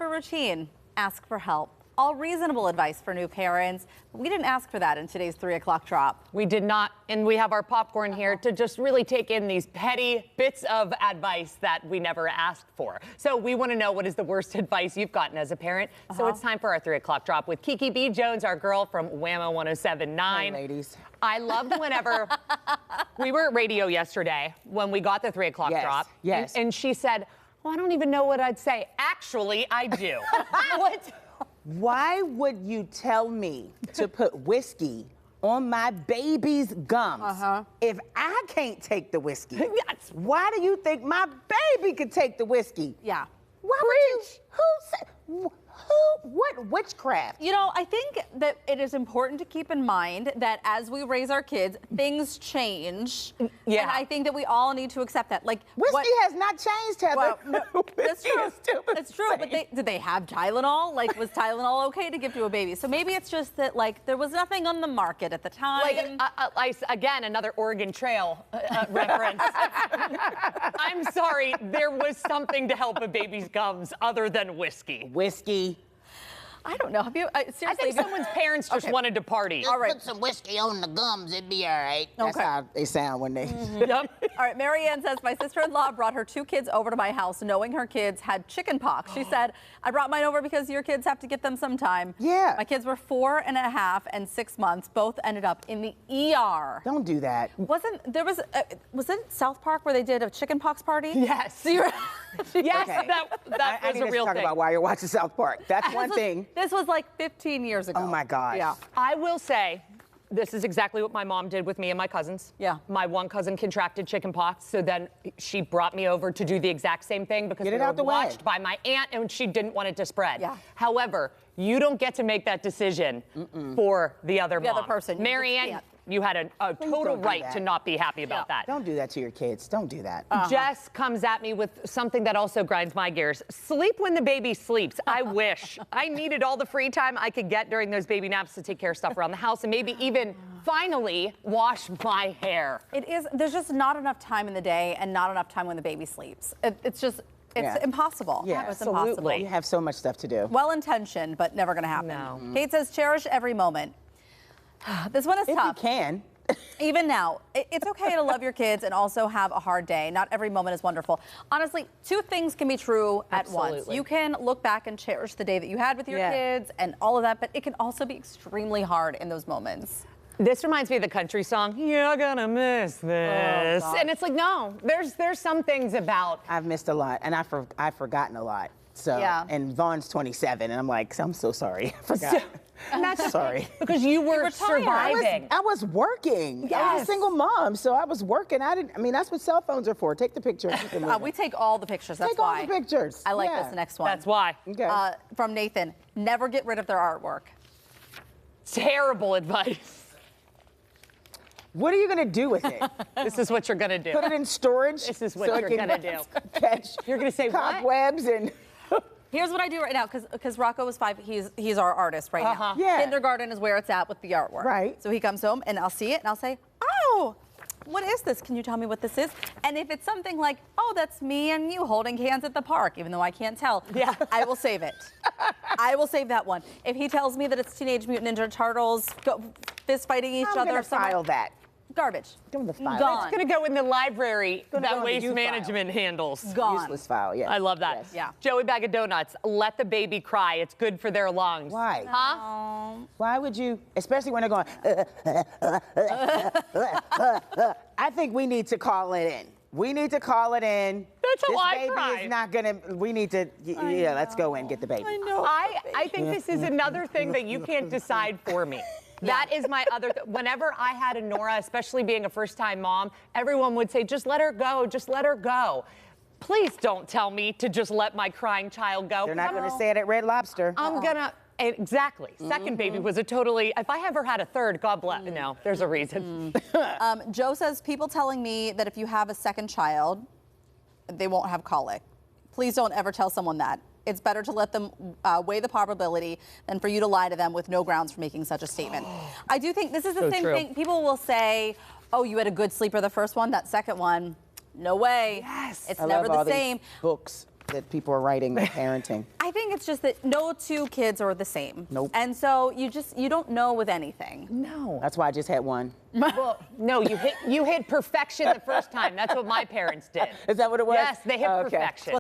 a routine, ask for help. All reasonable advice for new parents. We didn't ask for that in today's 3 o'clock drop. We did not, and we have our popcorn here to just really take in these petty bits of advice that we never asked for. So we want to know, what is the worst advice you've gotten as a parent? So it's time for our 3 o'clock drop with Kiki B. Jones, our girl from Whammo 107.9. Hey, ladies. I loved whenever we were at radio yesterday when we got the 3 o'clock drop. Yes. And she said, "Oh, I don't even know what I'd say. Actually, I do." What? Why would you tell me to put whiskey on my baby's gums if I can't take the whiskey? Why do you think my baby could take the whiskey? Yeah. Why would you? Who said? What witchcraft? You know, I think that it is important to keep in mind that as we raise our kids, things change. Yeah. And I think that we all need to accept that. Like, Whiskey has not changed, Heather. Well, no, it's Whiskey true. is still the It's true, but same. did they have Tylenol? Like, was Tylenol okay to give to a baby? So maybe it's just that, like, there was nothing on the market at the time. Like, again, another Oregon Trail reference. I'm sorry, there was something to help a baby's gums other than whiskey. Whiskey. I don't know. Have you, seriously? I think someone's parents just wanted to party. Just put some whiskey on the gums, it'd be all right. That's Okay. how they sound when they... Yep. All right, Marianne says, my sister-in-law brought her 2 kids over to my house knowing her kids had chicken pox. She said, I brought mine over because your kids have to get them sometime. Yeah. My kids were 4.5 and 6 months. Both ended up in the ER. Don't do that. Was it South Park where they did a chicken pox party? Yes. So you're, Yes, Okay. that I was need a to real talk thing. about why you're watching South Park. That's one thing. This was like 15 years ago. Oh my gosh. Yeah. I will say, this is exactly what my mom did with me and my cousins. Yeah. My one cousin contracted chickenpox, so then she brought me over to do the exact same thing because Get we it were out the way. watched by my aunt and she didn't want it to spread. Yeah. However, you don't get to make that decision for the other mom. other person. You Mary just Ann, can't. you had a total don't do right that. to not be happy about that. Don't do that to your kids. Don't do that. Jess comes at me with something that also grinds my gears. Sleep when the baby sleeps. I wish. I needed all the free time I could get during those baby naps to take care of stuff around the house and maybe even finally wash my hair. There's just not enough time in the day and not enough time when the baby sleeps. It's Yeah. impossible. Yeah, It's absolutely. impossible. You have so much stuff to do. Well-intentioned, but never going to happen. No. Kate says, cherish every moment. This one is If tough. you can. Even now, it's okay to love your kids and also have a hard day. Not every moment is wonderful. Honestly, 2 things can be true at once. Absolutely. You can look back and cherish the day that you had with your kids and all of that, but it can also be extremely hard in those moments. This reminds me of the country song, "You're gonna miss this." gosh. And it's like, no, there's some things about. I've missed a lot, and I've forgotten a lot. So, Yeah. and Vaughn's 27, and I'm like, I'm so sorry. I forgot. And that's Sorry. because you were were tired. surviving. I was working. I was Yes. a single mom, so I was working. I mean, that's what cell phones are for. Take the picture. and keep it moving. We take all the pictures. That's Take all why. the pictures. I like Yeah. this next one. That's why. Okay. From Nathan, never get rid of their artwork. Terrible advice. What are you gonna do with it? This is what you're gonna do. Put it in storage. This is what so it you're can gonna do. Catch. You're gonna say what? cobwebs and. Here's what I do right now, because Rocco is 5. He's our artist right now. Yeah. Kindergarten is where it's at with the artwork. Right. So he comes home and I'll see it and I'll say, oh, what is this? Can you tell me what this is? And if it's something like, oh, that's me and you holding hands at the park, even though I can't tell, Yeah. I will save it. I will save that one. If he tells me that it's Teenage Mutant Ninja Turtles fist fighting each I'm other, gonna somewhere- file that. garbage. Give him the file. Gone. It's gonna go in the library Gonna go that in the waste youth file. management handles. Gone. Useless file. Yeah. I love that. Yes. Yeah. Joey Bag of Donuts, let the baby cry. It's good for their lungs. Why? Huh? Why would you, especially when they're going, I think we need to call it in. We need to call it in. That's how I This baby cry. is not gonna, we need to, yeah, let's go in, get the baby. I know. I think this is another thing that you can't decide for me. That is my other, whenever I had a Nora, especially being a first-time mom, everyone would say, just let her go, just let her go. Please don't tell me to just let my crying child go. They're not gonna say it at Red Lobster. I'm gonna, exactly. Second baby was a totally, if I ever had a third, God bless, no, there's a reason. Joe says, people telling me that if you have a second child, they won't have colic. Please don't ever tell someone that. It's better to let them weigh the probability than for you to lie to them with no grounds for making such a statement. I do think this is the So same true. thing. People will say, oh, you had a good sleeper the first one, that second one, no way. Yes. It's I never love all the these same. books that people are writing on parenting. I I think it's just that no two kids are the same. Nope. And so you don't know with anything. No. That's why I just had one. Well, no, you hit perfection the first time. That's what my parents did. Is that what it was? Yes, they hit Okay. perfection.